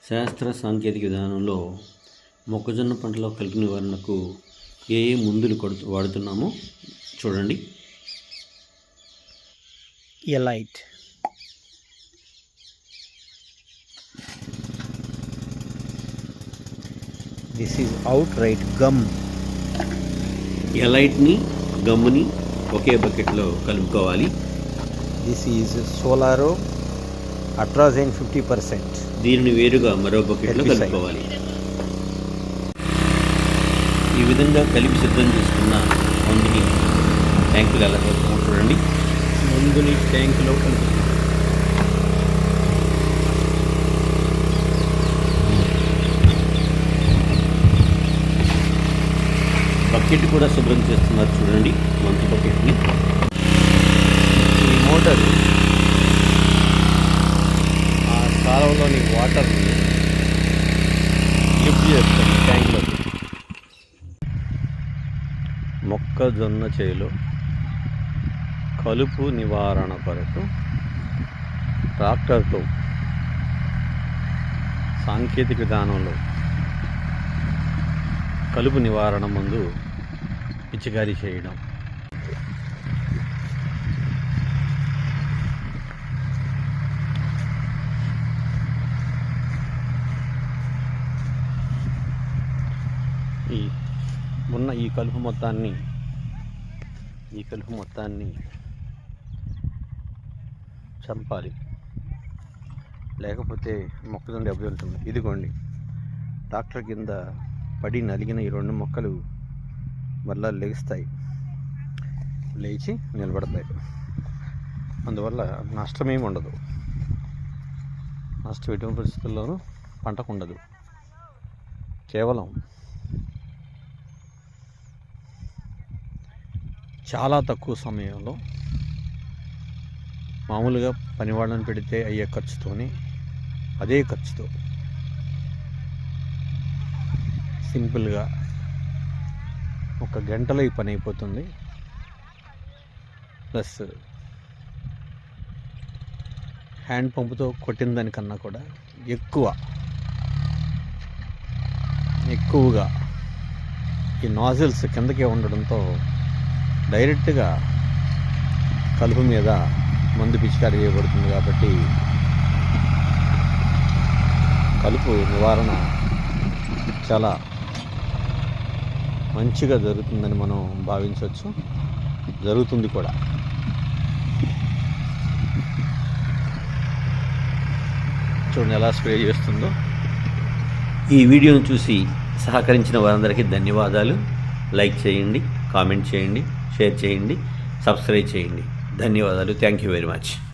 శాస్త్ర సాంకేతిక విధానంలో మొక్కజొన్న పంటలో కలుపు నివారణకు ఏ మందులు వాడుతున్నామో చూడండి. Elite, this is out right gum. ఎలైట్ని గమ్ముని ఒకే బకెట్లో కలుపుకోవాలి. This is Solaro atrazine 50%. దీనిని వేరుగా మరో బకెట్లో కలుపుకోవాలి. ఈ విధంగా కలిపి సిద్ధం చేసుకున్న మందుని ట్యాంకులు ఎలా కలుపుతామో చూడండి. మందుని ట్యాంకులో కలుపుతాం. బకెట్ కూడా శుభ్రం చేస్తున్నారు చూడండి. మందు బకెట్ని ఈ మోటార్ ఆ కాలువలోని వాటర్ని లిఫ్ట్ చేస్తుంది ట్యాంక్లో. మొక్కజొన్న చేలో కలుపు నివారణ కొరకు ట్రాక్టర్తో సాంకేతిక విధానంలో కలుపు నివారణ మందు పిచికారీ చేయడం. ఈ కలుపు మొత్తాన్ని చంపాలి, లేకపోతే మొక్కజొన్న దెబ్బతింటుంది. ఇదిగోండి, ట్రాక్టర్ కింద పడి నలిగిన ఈ 2 మొక్కలు మళ్ళా లేచి నిలబడతాయి. అందువల్ల నష్టమేమి ఉండదు. నష్టం ఎటువంటి పరిస్థితుల్లోనూ పంటకు ఉండదు. కేవలం చాలా తక్కువ సమయంలో మామూలుగా పనివాళ్ళని పెడితే అయ్యే ఖర్చుతోనే అదే ఖర్చుతో సింపుల్గా 1 గంటలో ఈ పని అయిపోతుంది. ప్లస్ హ్యాండ్ పంపుతో కొట్టిన దానికన్నా కూడా ఎక్కువగా ఈ నాజిల్స్ కిందకే ఉండడంతో డైరెక్ట్గా కలుపు మీద మందు పిచికారీ చేయబడుతుంది. కాబట్టి కలుపు నివారణ చాలా మంచిగా జరుగుతుందని మనం భావించవచ్చు. జరుగుతుంది కూడా. చూడండి ఎలా స్ప్రే చేస్తుందో. ఈ వీడియోను చూసి సహకరించిన వారందరికీ ధన్యవాదాలు. లైక్ చేయండి, కామెంట్ చేయండి, షేర్ చేయండి, సబ్స్క్రైబ్ చేయండి. ధన్యవాదాలు. Thank you very much.